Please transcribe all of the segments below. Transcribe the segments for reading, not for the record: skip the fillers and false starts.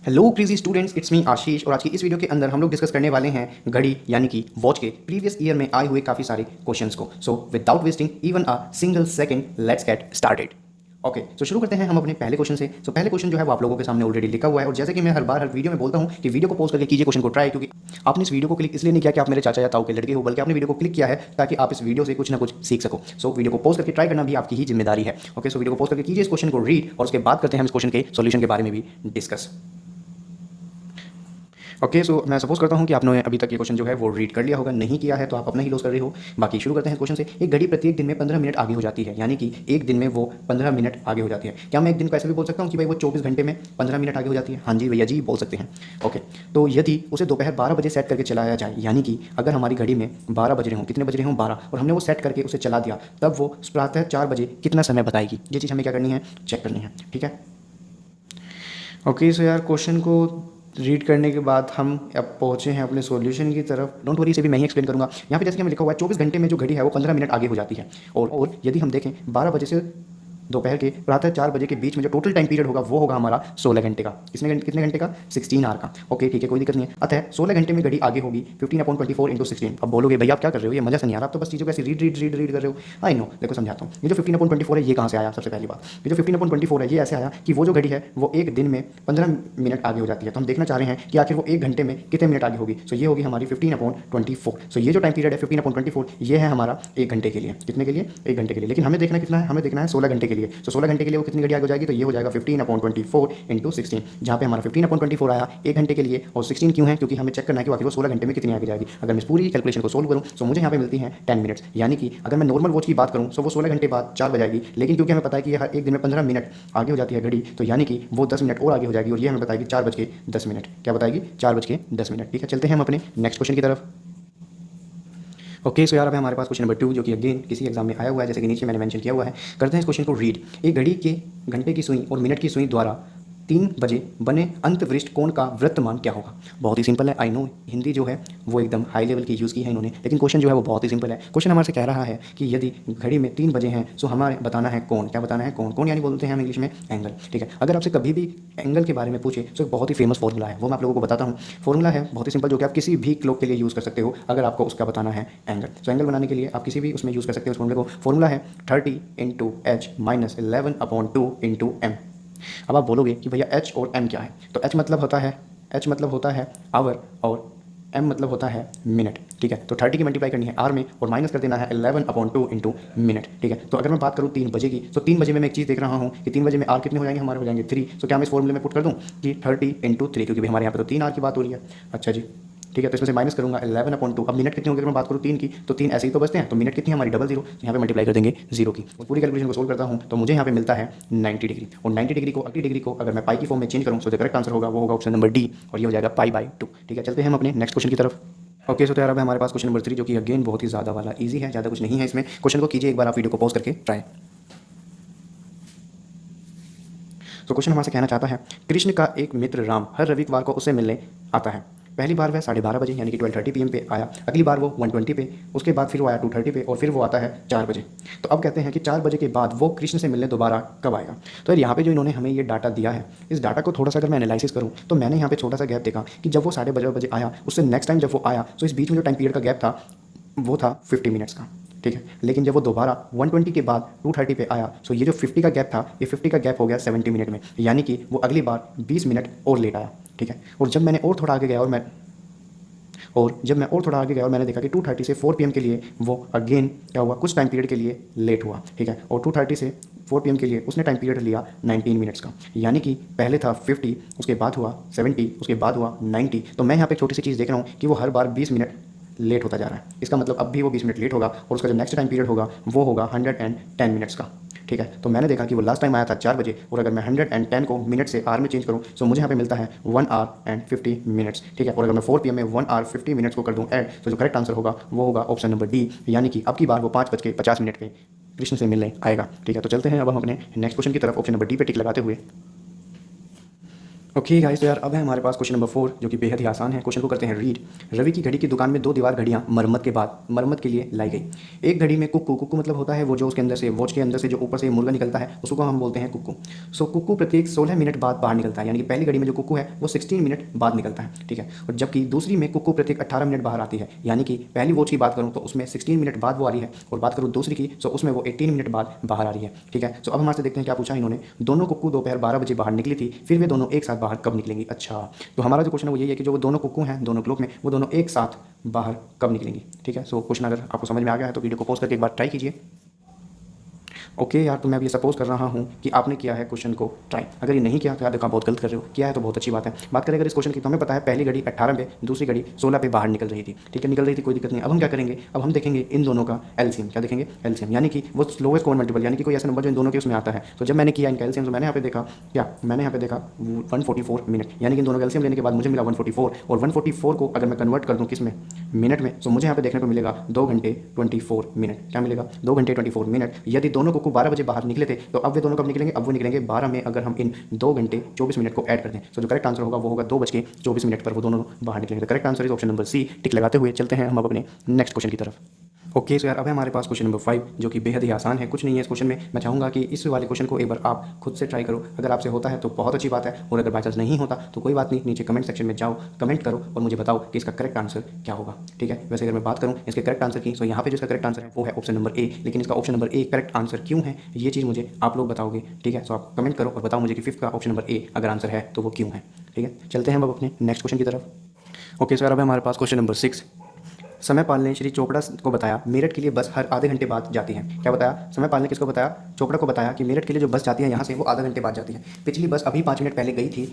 Hello crazy students, it's me Ashish. और आज की इस वीडियो के अंदर हम लोग डिस्कस करने वाले हैं घड़ी यानी कि वॉच के प्रीवियस ईयर में आए हुए काफ़ी सारे क्वेश्चंस को। So without wasting even a single second, let's get started. Okay, तो शुरू करते हैं हम अपने पहले क्वेश्चन से। सो पहले क्वेश्चन जो है वो आप लोगों के सामने ऑलरेडी लिखा हुआ है, और जैसे कि मैं हर बार हर वीडियो में बोलता हूँ कि वीडियो को पॉज करके कीजिए क्वेश्चन को ट्राई, क्योंकि आपने इस वीडियो को क्लिक इसलिए नहीं किया कि आप मेरे चाचा या ताऊ के लड़के हो, बल्कि आपने वीडियो को क्लिक किया है ताकि आप इस वीडियो से कुछ ना कुछ सीख सको। सो वीडियो को पॉज करके ट्राई करना भी आपकी ही जिम्मेदारी है। ओके, सो वीडियो को पॉज करके कीजिए, इस क्वेश्चन को रीड, और उसके बाद करते हैं हम इस क्वेश्चन के सॉल्यूशन के बारे में भी डिस्कस। ओके, सो मैं सपोज करता हूँ कि आपने अभी तक ये क्वेश्चन जो है वो रीड कर लिया होगा। नहीं किया है तो आप अपना ही लॉस कर रहे हो। बाकी शुरू करते हैं क्वेश्चन से। एक घड़ी प्रत्येक दिन में 15 मिनट आगे हो जाती है, यानी कि एक दिन में वो 15 मिनट आगे हो जाती है। क्या मैं एक दिन को ऐसे भी बोल सकता हूँ कि भाई वो 24 घंटे में 15 मिनट आगे हो जाती है? हाँ जी भैया जी, बोल सकते हैं। ओके, तो यदि उसे दोपहर 12 बजे सेट करके चलाया जाए, यानी कि अगर हमारी घड़ी में 12 बज रहे हों, कितने बज रहे हों 12, और हमने वो सेट करके उसे चला दिया, तब वो प्रातः 4 बजे कितना समय बताएगी? ये चीज़ हमें क्या करनी है? चेक करनी है। ठीक है। ओके, सो यार क्वेश्चन को रीड करने के बाद हम अब पहुंचे हैं अपने सॉल्यूशन की तरफ। डोंट वरी, इसे भी मैं ही एक्सप्लेन करूंगा। यहाँ पे जैसे कि हमें लिखा हुआ है 24 घंटे में जो घड़ी है वो 15 मिनट आगे हो जाती है, और यदि हम देखें 12 बजे से दोपहर के प्रातः 4 बजे के बीच में जो टोटल टाइम पीरियड होगा वो होगा हमारा 16 घंटे का। कितने घंटे का? 16 आवर का। ओके ठीक है, कोई दिक्कत नहीं है। अतः 16 घंटे में घड़ी आगे होगी 15/24 इंटू 16। अब बोलोगे भैया आप क्या कर रहे हो, ये मजा से नहीं आ रहा, आप तो बस चीज़ों को ऐसे रीड कर रहे हो। आई नो, देखो समझाता हूँ। ये जो 15/24 है ये कहाँ से आया? सबसे पहली बात, ये जो 15/24 है ये ऐसे आया कि वो जो घड़ी है वो एक दिन में 15 मिनट आगे हो जाती है। तो हम देखना चाह रहे हैं कि आखिर वो एक घंटे में कितने मिनट आगे होगी। सो ये होगी हमारी 15/24। सो ये जो टाइम पीरियड है 15/24 ये है हमारा एक घंटे के लिए। कितने के लिए? एक घंटे के लिए। लेकिन हमें देखना कितना है? हमें देखना है 16 घंटे के लिए। तो 16 घंटे के लिए वो कितनी घड़ी आगे हो जाएगी? तो ये हो जाएगा 15/24 इंटू 16, जहाँ पे हमारा 15/24 आया एक घंटे के लिए, और 16 क्यों है? क्योंकि हमें चेक करना है कि आखिर वो 16 घंटे में कितनी आगे जाएगी। अगर मैं इस पूरी कैलकुलेशन को सोल्व करूँ तो मुझे यहाँ पे मिलती है 10 मिनट्स, यानी कि अगर मैं नॉर्मल वॉच की बात करूँ तो वो 16 घंटे बाद 4 बजाएगी, लेकिन क्योंकि हमें पता है कि हर एक दिन में 15 मिनट आगे हो जाती है घड़ी, तो यानी कि वो 10 मिनट और आगे हो जाएगी, और ये हमें बताएगी 4:10। क्या बताएगी? 4:10। ठीक है, चलते हैं हम अपने नेक्स्ट क्वेश्चन की तरफ। ओके, सो यार अब हमारे पास क्वेश्चन नंबर 2, जो कि अगेन किसी एग्जाम में आया हुआ है, जैसे कि नीचे मैंने मेंशन किया हुआ है। करते हैं इस क्वेश्चन को रीड। एक घड़ी के घंटे की सुई और मिनट की सुई द्वारा 3 बजे बने अंतवृष्ट कोण का वृत्तमान क्या होगा? बहुत ही सिंपल है। आई नो हिंदी जो है वो एकदम हाई लेवल की यूज़ की है इन्होंने, लेकिन क्वेश्चन जो है वो बहुत ही सिंपल है। क्वेश्चन हमारे से कह रहा है कि यदि घड़ी में 3 बजे हैं तो हमारे बताना है कोण। क्या बताना है? कोण। कोण यानी बोलते हैं हम इंग्लिश में एंगल। ठीक है, अगर आपसे कभी भी एंगल के बारे में पूछे तो एक बहुत ही फेमस फॉर्मूला है, वो मैं आप लोगों को बताता हूँ। फॉर्मूला है बहुत ही सिंपल, जो कि आप किसी भी क्लॉक के लिए यूज़ कर सकते हो अगर आपको उसका बताना है एंगल। तो एंगल बनाने के लिए आप किसी भी उसमें यूज़ कर सकते हो उस फॉर्मूले को। फॉर्मूला है 30 into H minus 11/2 into M. अब आप बोलोगे कि भैया एच और एम क्या है? तो एच मतलब होता है आवर, और एम मतलब होता है मिनट। ठीक है, तो 30 की मल्टीप्लाई करनी है आर में, और माइनस कर देना है 11/2 इंटू मिनट। ठीक है, तो अगर मैं बात करूँ 3 बजे की, तो 3 बजे में मैं एक चीज़ देख रहा हूँ कि 3 बजे में आर कितने हो जाएंगे? हमारे हो जाएंगे 3। तो क्या मैं इस फॉर्मूले में पुट कर दूँ कि 30 इंटू 3, क्योंकि हमारे यहाँ पे तो 3 आर की बात हो रही है। अच्छा जी, ठीक है, तो इसमें से माइनस करूँगा 11/2। अब मिनट कितने होंगे? अगर मैं बात करूँ 3 की, तो 3 ऐसे ही तो बचते हैं, तो मिनट कितनी हमारी? Double zero. यहाँ पे मल्टीप्लाई कर देंगे जीरो की, और पूरी कैलकुलेशन को सोल्व करता हूँ तो मुझे यहाँ पे मिलता है 90 डिग्री। और 90 डिग्री को 80 डिग्री को अगर मैं पाई की फॉर्म में चेंज करूँ तो जो करेक्ट आंसर होगा वो होगा ऑप्शन नंबर डी, और ये हो जाएगा पाई/2। ठीक है, चलते हैं हम अपने नेक्स्ट क्वेश्चन की तरफ। ओके, सो तो यार अब हमारे पास क्वेश्चन नंबर 3, जो कि अगेन बहुत ही ज़्यादा वाला इजी है, ज़्यादा कुछ नहीं है इसमें। क्वेश्चन को कीजिए एक बार आप वीडियो को पॉज करके ट्राई। तो क्वेश्चन हमारे से कहना चाहता है, कृष्ण का एक मित्र राम हर रविवार को उससे मिलने आता है। पहली बार वह 12:30 बजे यानी कि 12:30 PM पे आया, अगली बार वो 1:20 पे, उसके बाद फिर वो आया 2:30 पे, और फिर वो आता है 4 बजे। तो अब कहते हैं कि 4 बजे के बाद वो कृष्ण से मिलने दोबारा कब आएगा? तो यार यहाँ पे जो इन्होंने हमें ये डाटा दिया है, इस डाटा को थोड़ा सा अगर मैं एनालिसिस करूँ तो मैंने यहाँ पे छोटा सा गैप देखा कि जब वो 12:30 बजे आया, उससे नेक्स्ट टाइम जब वो आया तो इस बीच में जो टाइम पीरियड का गैप था वो था 50 मिनट्स का। ठीक है, लेकिन जब वो दोबारा 1:20 के बाद 2:30 पे आया, सो ये जो 50 का गैप था, ये 50 का गैप हो गया 70 मिनट में, यानी कि वो अगली बार 20 मिनट और लेट आया। ठीक है, और जब मैं और थोड़ा आगे गया और मैंने देखा कि 2:30 से 4 PM के लिए वो अगेन क्या हुआ? कुछ टाइम पीरियड के लिए लेट हुआ। ठीक है, और 2:30 से 4 PM के लिए उसने टाइम पीरियड लिया 19 मिनट्स का, यानी कि पहले था 50, उसके बाद हुआ 70, उसके बाद हुआ 90। तो मैं यहाँ पे छोटी सी चीज़ देख रहा हूँ कि वो हर बार 20 मिनट लेट होता जा रहा है। इसका मतलब अब भी वो 20 मिनट लेट होगा, और उसका जो नेक्स्ट टाइम पीरियड होगा वो होगा 110 मिनट्स का। ठीक है, तो मैंने देखा कि वो लास्ट टाइम आया था 4 बजे, और अगर मैं 110 को मिनट से आर में चेंज करूँ तो मुझे यहाँ पे मिलता है 1 आवर एंड 50 मिनट्स। ठीक है, और अगर मैं 4 PM में 1 आवर 50 मिनट्स को कर दूँ ऐड, तो जो करेक्ट आंसर होगा वो होगा ऑप्शन नंबर डी, यानी कि अब की बार वो 5:50 पे कृष्ण से मिलने आएगा। ठीक है, तो चलते हैं अब हम अपने नेक्स्ट क्वेश्चन की तरफ, ऑप्शन नंबर डी पे टिक लगाते हुए। ओके गाइस, तो यार अब है हमारे पास क्वेश्चन नंबर 4 जो कि बेहद ही आसान है। क्वेश्चन को करते हैं रीड। रवि की घड़ी की दुकान में 2 दीवार घड़ियां मरम्मत के बाद मरम्मत के लिए लाई गई। एक घड़ी में कुक्कू, कुक्कू मतलब होता है वो जो उसके अंदर से वॉच के अंदर से जो ऊपर से मुर्गा निकलता है उसको हम बोलते हैं कुक्कू। सो कुक्कू प्रत्येक 16 मिनट बाद बाहर निकलता है, यानी कि पहली घड़ी में जो कुक्कू है वो 16 मिनट बाद निकलता है, ठीक है। और जबकि दूसरी में कुक्कू प्रत्येक 18 मिनट बाहर आती है, यानी कि पहली वॉच की बात करूँ तो उसमें 16 मिनट बाद वो आ रही है, और बात करूँ दूसरी की तो उसमें वो 18 मिनट बाद बाहर आ रही है, ठीक है। सो अब हमारे से देखते हैं क्या पूछा इन्होंने। दोनों कुक्कू दोपहर 12 बजे बाहर निकली थी, फिर वे दोनों एक साथ बाहर कब निकलेंगी। अच्छा, तो हमारा जो क्वेश्चन है वो यही है कि जो वो दोनों कुक्कू हैं दोनों क्लॉक में, वो दोनों एक साथ बाहर कब निकलेंगी, ठीक है। सो क्वेश्चन अगर आपको समझ में आ गया है तो वीडियो को पॉज करके एक बार ट्राई कीजिए। ओके यार, तो मैं अब ये सपोज कर रहा हूँ कि आपने किया है क्वेश्चन को ट्राई। अगर ये नहीं किया तो यार देखो आप बहुत गलत कर रहे हो, किया है तो बहुत अच्छी बात है। बात करें अगर इस क्वेश्चन की तो हमें पता है पहली घड़ी 18 पे, दूसरी घड़ी 16 पे बाहर निकल रही थी, ठीक है, निकल रही थी, कोई दिक्कत नहीं। अब हम क्या करेंगे, अब हम देखेंगे इन दोनों का एलसीएम। क्या देखेंगे, एलसीएम, यानी कि वो स्लोएस्ट कॉमन मल्टीपल, यानी कि कोई ऐसा नंबर जो इन दोनों के उसमें आता है। तो जब मैंने किया इनका एलसीएम तो मैंने यहाँ पे देखा क्या, मैंने यहाँ पे देखा 144 मिनट, यानी कि इन दोनों का एलसीएम लेने के बाद मुझे मिला 144, और 144 को अगर मैं कन्वर्ट कर दूँ किस में, मिनट में, तो मुझे यहाँ पे देखने को मिलेगा 2 घंटे 24 मिनट। क्या मिलेगा, 2 घंटे 24 मिनट। यदि दोनों को 12 बजे बाहर निकले थे तो अब वे दोनों कब निकलेंगे, अब वो निकलेंगे 12 में, अगर हम इन 2 घंटे 24 मिनट को ऐड कर दें। तो जो करेक्ट आंसर होगा वो होगा 2:24 मिनट पर वो दोनों बाहर निकलेंगे। Correct answer is option number C. Tick लगाते हुए चलते हैं हम अब अपने नेक्स्ट क्वेश्चन की तरफ। ओके, सो यार अब है हमारे पास क्वेश्चन नंबर 5 जो कि बेहद ही आसान है। कुछ नहीं है इस क्वेश्चन में। मैं चाहूँगा कि इस वाले क्वेश्चन को एक बार आप खुद से ट्राई करो। अगर आपसे होता है तो बहुत अच्छी बात है, और अगर बाई चांस नहीं होता तो कोई बात नहीं, नीचे कमेंट सेक्शन में जाओ, कमेंट करो और मुझे बताओ कि इसका करेक्ट आंसर क्या होगा, ठीक है। वैसे अगर मैं बात करूँ इसके करेक्ट आंसर की, तो यहाँ पे जो इसका करेक्ट आंसर है वो है ऑप्शन नंबर ए, लेकिन इसका option number A correct answer क्यों है ये चीज़ मुझे आप लोग बताओगे, ठीक है। सो आप कमेंट करो और बताओ मुझे कि 5th का ऑप्शन नंबर ए अगर आंसर है तो वो क्यों है, ठीक है। चलते हैं अब अपने नेक्स्ट क्वेश्चन की तरफ। ओके, सो यार अब हमारे पास क्वेश्चन नंबर 6। समयपाल ने श्री चोपड़ा को बताया मेरठ के लिए बस हर आधे घंटे बाद जाती है। क्या बताया, समयपाल ने किसको बताया, चोपड़ा को बताया कि मेरठ के लिए जो बस जाती है यहाँ से वो आधा घंटे बाद जाती है। पिछली बस अभी 5 मिनट पहले गई थी,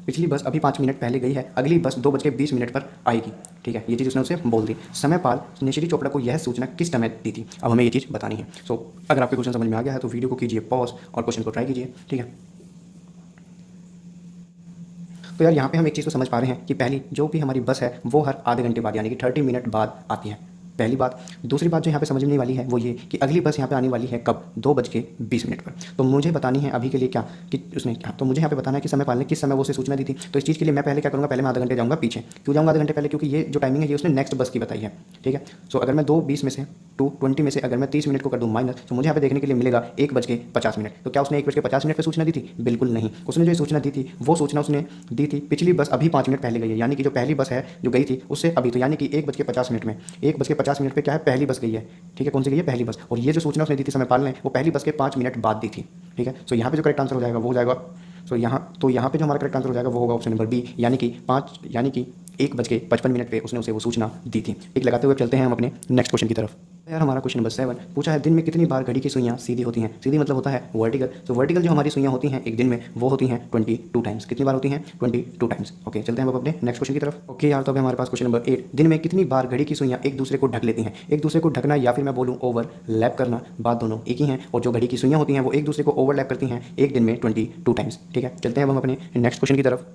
पिछली बस अभी 5 मिनट पहले गई है, अगली बस 2:20 पर आएगी, ठीक है। ये चीज़ उसने उसे बोल दी। समयपाल ने श्री चोपड़ा को यह सूचना किस समय दी थी, अब हमें ये चीज़ बतानी है। सो अगर आपके क्वेश्चन समझ में आ गया है तो वीडियो को कीजिए पॉज और क्वेश्चन को ट्राई कीजिए, ठीक है। तो यार यहाँ पे हम एक चीज़ को समझ पा रहे हैं कि पहली जो भी हमारी बस है वो हर आधे घंटे बाद, यानी कि 30 मिनट बाद आती है, पहली बात। दूसरी बात जो यहाँ पे समझने वाली है वो ये कि अगली बस यहाँ पे आने वाली है कब, 2:20 पर। तो मुझे बतानी है अभी के लिए क्या कि उसने क्या, तो मुझे यहाँ पे बताना है कि समयपाल ने किस समय वो उसे सूचना दी थी। तो इस चीज़ के लिए मैं पहले क्या करूँगा, पहले मैं आधा घंटे जाऊँगा पीछे। क्यों जाऊँगा आधे घंटे पहले, क्योंकि ये जो टाइमिंग है ये उसने नेक्स्ट बस की बताई है, ठीक है। सो अगर मैं 2:20 में से 2:20 में से अगर मैं 30 मिनट को कर दूँ माइनस, तो मुझे यहाँ पे देखने के लिए मिलेगा 1:50। तो क्या उसने 1:50 पर सूचना दी थी, बिल्कुल नहीं। उसने जो सूचना दी थी वो सूचना उसने दी थी पिछली बस अभी 5 मिनट पहले गई है, यानी कि जो पहली बस है जो गई थी उससे अभी, तो यानी कि 1:50 में 1:50 पे क्या है, पहली बस गई है, ठीक है। कौन सी गई है, पहली बस। और ये जो सूचना उसने दी थी समयपाल ने वो पहली बस के 5 मिनट बाद दी थी, ठीक है। सो यहाँ पे जो करेक्ट आंसर हो जाएगा वो हो जाएगा, तो यहाँ पे जो हमारा करेक्ट आंसर हो जाएगा वो होगा ऑप्शन नंबर बी, यानी कि 1:55 पे उसने उसे वो सूचना दी थी। एक लगाते हुए चलते हैं हम अपने नेक्स्ट क्वेश्चन की तरफ। यार हमारा क्वेश्चन नंबर 7 पूछा है दिन में कितनी बार घड़ी की सुइयां सीधी होती हैं। सीधी मतलब होता है वर्टिकल। तो वर्टिकल जो हमारी सुइयां होती हैं एक दिन में वो होती हैं 22 टाइम्स। कितनी बार होती हैं, 22 टाइम्स। ओके, चलते हैं अब अपने नेक्स्ट क्वेश्चन की तरफ। ओके यार, तो अभी हमारे पास क्वेश्चन नंबर 8 दिन में कितनी बार घड़ी की सुइयां एक दूसरे को ढक लेती हैं। एक दूसरे को ढकना या फिर मैं बोलूँ ओवरलैप करना, बात दोनों एक ही हैं। और जो घड़ी की सुइयां होती हैं वो एक दूसरे को ओवरलैप करती हैं एक दिन में 22 टाइम्स, ठीक है। चलते हैं अब हम अपने नेक्स्ट क्वेश्चन की तरफ।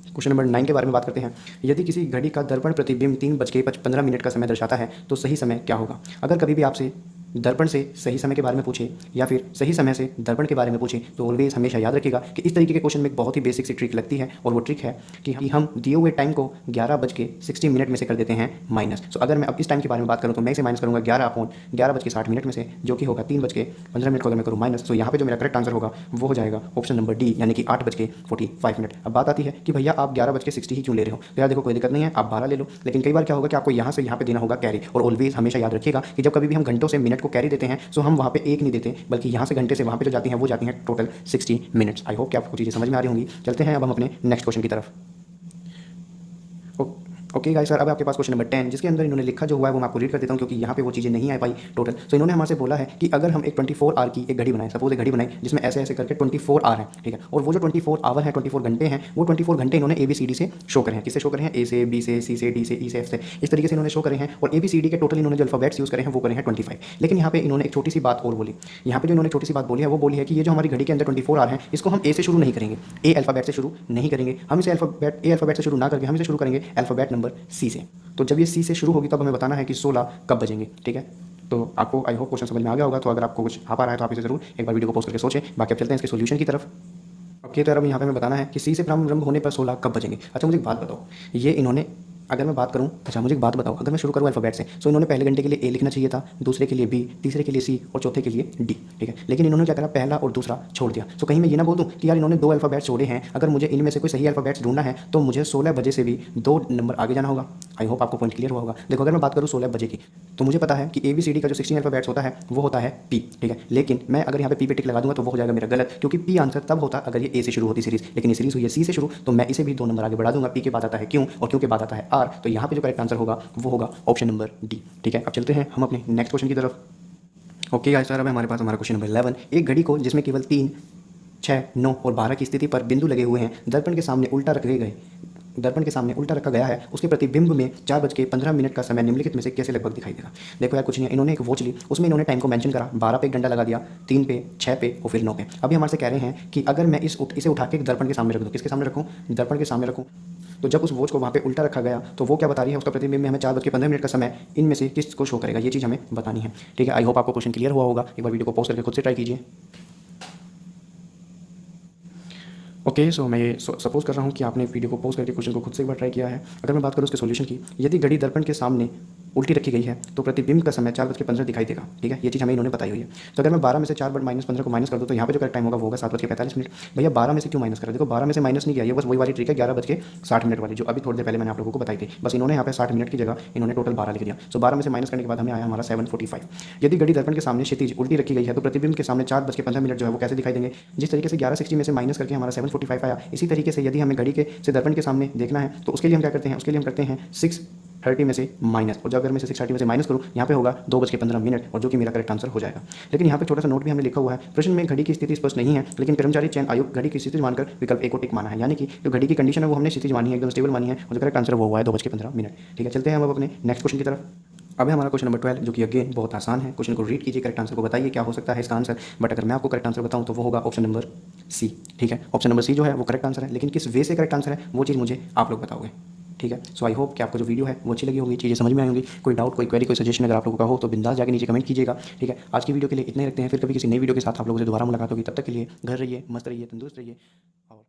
क्वेश्चन नंबर 9 के बारे में बात करते हैं। यदि किसी घड़ी का दर्पण प्रतिबिंब 3:15 का समय दर्शाता है तो सही समय क्या होगा। अगर कभी भी आपसे दर्पण से सही समय के बारे में पूछे या फिर सही समय से दर्पण के बारे में पूछे तो ऑलवेज हमेशा याद रखिएगा कि इस तरीके के क्वेश्चन में एक बहुत ही बेसिक सी ट्रिक लगती है, और वो ट्रिक है कि हम दिए हुए टाइम को 11:60 में से कर देते हैं माइनस। सो अगर मैं अब इस टाइम के बारे में बात करूँ तो मैं इसे माइनस करूँगा 11/11:60 में से, जो कि होगा 3:15 को अगर मैं करूँ माइनस। तो यहाँ पे जो मेरा करेक्ट आंसर होगा वो हो जाएगा ऑप्शन नंबर डी, यानी कि 8:45। अब बात आती है कि भैया आप 11:60 ही क्यों ले रहे हो। तो यार देखो कोई दिक्कत नहीं है, आप 12 ले लो, लेकिन कई बार क्या होगा कि आपको यहाँ से यहाँ पे देना होगा कैरी। और ऑलवेज हमेशा याद रखिएगा कि जब कभी भी हम घंटों से मिनट को कैरी देते हैं तो हम वहाँ पे एक नहीं देते, बल्कि यहाँ से घंटे से वहाँ पे जो जाती हैं वो जाती हैं टोटल 60 मिनट्स। आई होप कि आपको चीज़ें समझ में आ रही होंगी। चलते हैं अब हम अपने नेक्स्ट क्वेश्चन की तरफ। ओके गाइस सर, अब आपके पास क्वेश्चन नंबर 10 जिसके अंदर इन्होंने लिखा जो हुआ है वो मैं आपको रीड कर देता हूँ, क्योंकि यहाँ पे वो चीज़ें नहीं आ पाई टोटल। तो इन्होंने हमारे से बोला है कि अगर हम एक 24 आवर की एक घड़ी बनाएं, सपोज एक घड़ी बनाएं जिसमें ऐसे ऐसे करके 24 आवर है, ठीक है। और वो जो 24 आवर है, 24 घंटे हैं, वो 24 घंटे इन्होंने ABCD से शो करे हैं। किससे शो करे हैं, A से, B से, C से, D से, E से, F से, इस तरीके से इन्होंने शो करे हैं। और ABCD के टोटल इन्होंने जो अल्फाबेट्स यूज़ करे हैं वो करे हैं 25। लेकिन यहाँ पे इन्होंने एक छोटी सी बात और बोली। यहाँ पे जो इन्होंने छोटी सी बात बोली है वो बोली है कि ये जो हमारी घड़ी के अंदर 24 आवर है इसको हम A से शुरू नहीं करेंगे, A अल्फाबेट से शुरू नहीं करेंगे। हम इसे A अल्फाबेट से शुरू ना करके हम इसे शुरू करेंगे अल्फाबेट नंबर C से। तो जब ये C से शुरू होगी तब हमें बताना है कि 16 कब बजेंगे, ठीक है। तो आपको आई होप क्वेश्चन समझ में आ गया होगा। तो अगर आपको कुछ आ पा रहा है तो आप इसे जरूर एक बार वीडियो को पॉज करके सोचें। बाकी अब चलते हैं इसके सॉल्यूशन की तरफ। ओके, तो यार अब यहाँ पे हमें बताना है कि सी से प्रारंभ होने पर 16 कब बजेंगे। अच्छा मुझे एक बात बताओ, ये इन्होंने, अगर मैं बात करूँ, अच्छा मुझे एक बात बताओ, अगर मैं शुरू करूँ अल्फ़ाबेट से, तो इन्होंने पहले घंटे के लिए ए लिखना चाहिए था, दूसरे के लिए बी, तीसरे के लिए सी और चौथे के लिए डी, ठीक है। लेकिन इन्होंने क्या करा, पहला और दूसरा छोड़ दिया। तो कहीं मैं ये ना बोल दूँ कि यार इन्होंने 2 अल्फ़ाबेट्स छोड़े हैं, अगर मुझे इनमें से कोई सही अल्फ़ाबेट्स ढूंढना है तो मुझे 16 बजे से भी 2 नंबर आगे जाना होगा। आई होप आपको पॉइंट क्लियर हुआ होगा। देखो अगर मैं बात करूँ 16 बजे की, तो मुझे पता है कि ए बी सी डी का जो 16 अल्फ़ाबेट्स होता है वो होता है पी, ठीक है। लेकिन मैं अगर यहाँ पे पी पे टिक लगा दूंगा तो वो हो जाएगा मेरा गलत, क्योंकि पी आंसर तब होता अगर ये ए से शुरू होती सीरीज़, लेकिन ये सीरीज़ हुई है सी से शुरू, तो मैं इसे भी 2 नंबर आगे बढ़ा दूंगा। पी के बाद आता है क्यों और क्यों के बाद आता है आर, तो यहाँ पे जो करेक्ट आंसर होगा वो होगा ऑप्शन नंबर डी, ठीक है। अब चलते हैं हम अपने नेक्स्ट क्वेश्चन की तरफ। ओके गाइस, सर अब हमारे पास हमारा क्वेश्चन नंबर 11। एक घड़ी को जिसमें केवल 3, 6, 9 और 12 की स्थिति पर बिंदु लगे हुए हैं, दर्पण के सामने उल्टा रखा गया है, उसके प्रतिबिंब में 4:15 का समय निम्नलिखित में से कैसे लगभग दिखाई देगा। देखो यार कुछ नहीं है, इन्होंने एक वॉच ली, उसमें इन्होंने टाइम को मेंशन करा, 12 पे एक डंडा लगा दिया, 3 पे, 6 पे और फिर 9 पे। अभी हमारे से कह रहे हैं कि अगर मैं इसे उठा के दर्पण के सामने रख दूँ, किसके सामने रखूँ, दर्पण के सामने रखूँ, तो जब उस वॉच को वहाँ पे उल्टा रखा गया तो वो क्या बता रही है, उसका प्रतिबिंब में हमें 4:15 का समय इनमें से किस को शो करेगा, ये चीज़ हमें बतानी है, ठीक है। आई होप आपको क्वेश्चन क्लियर हुआ होगा। एक बार वीडियो को पॉज करके खुद से ट्राई कीजिए। ओके, सो मैं ये सपोज कर रहा हूँ कि आपने वीडियो को पॉज करके क्वेश्चन को खुद से एक बार ट्राई किया है। अगर मैं बात करूँ उसके सॉल्यूशन की, यदि घड़ी दर्पण के सामने उल्टी रखी गई है तो प्रतिबिंब का समय 4:15 दिखाई देगा, ठीक है। ये चीज़ हमें इन्होंने बताई हुई है। तो अगर मैं 12 में से 4/-15 को माइनस कर दूँ तो यहाँ पे जो करेक्ट टाइम होगा वो होगा 7:45। भैया 12 में से क्यों माइनस करा, देखो 12 में से माइनस नहीं किया, ये बस वही वाली ट्रिक है 11:60 वाली, जो अभी थोड़ी देर पहले मैंने आप लोगों को बताई थी। बस इन्होंने यहाँ पे 60 मिनट की जगह इन्होंने टोटल 12 लिख दिया। सो 12 में से माइनस करने के बाद हमें आया हमारा 7:45। यदि घड़ी दर्पण के सामने क्षितिज उल्टी रखी गई है तो प्रतिबिंब के सामने 4:15 जो है वो कैसे दिखाई देंगे। जिस तरीके से 11:60 में से माइनस करके हमारा 7:45 आया, इसी तरीके से यदि हमें घड़ी के से दर्पण के सामने देखना है तो उसके लिए हम क्या करते हैं, उसके लिए हम करते हैं 6:30 में से माइनस, और जब अगर मैं 6:30 में से माइनस करूँ यहाँ पे होगा 2:15 और जो कि मेरा करेक्ट आंसर हो जाएगा। लेकिन यहाँ पे छोटा सा नोट भी हमने लिखा हुआ है, प्रश्न में घड़ी की स्थिति स्पष्ट नहीं है, लेकिन कर्मचारी चयन आयोग घड़ी की स्थिति मानकर विकल्प ए को टिक माना है, यानी कि जो घड़ी की कंडीशन है वो हमने स्थिति मानी है, एकदम स्टेबल मानी है, और जो करेक्ट आंसर वो हुआ है 2:15। ठीक है, चलते हैं हम अब अपने नेक्स्ट क्वेश्चन की तरफ। अब है हमारा क्वेश्चन नंबर 12, जो कि अगेन बहुत आसान है। क्वेश्चन को रीड कीजिए, करेक्ट आंसर को बताइए क्या हो सकता है इसका आंसर। बट अगर मैं आपको करेक्ट आंसर बताऊं तो वो होगा ऑप्शन नंबर सी, ठीक है। ऑप्शन नंबर सी जो है वो करेक्ट आंसर है, लेकिन किस वे से करेक्ट आंसर है वो चीज़ मुझे आप लोग बताओगे, ठीक है। सो आई होप कि आपको जो वीडियो है वो अच्छी लगी होगी, चीज़ें समझ में आई होंगी। कोई डाउट, कोई क्वेरी, कोई सजेशन अगर आप लोगों का हो तो बिंदास जाके नीचे कमेंट कीजिएगा, ठीक है। आज की वीडियो के लिए इतने ही रखते हैं, फिर कभी किसी नई वीडियो के साथ आप लोगों से दोबारा मुलाकात होगी। तब तक के लिए घर रहिए, मस्त रहिए, तंदुरुस्त रहिए और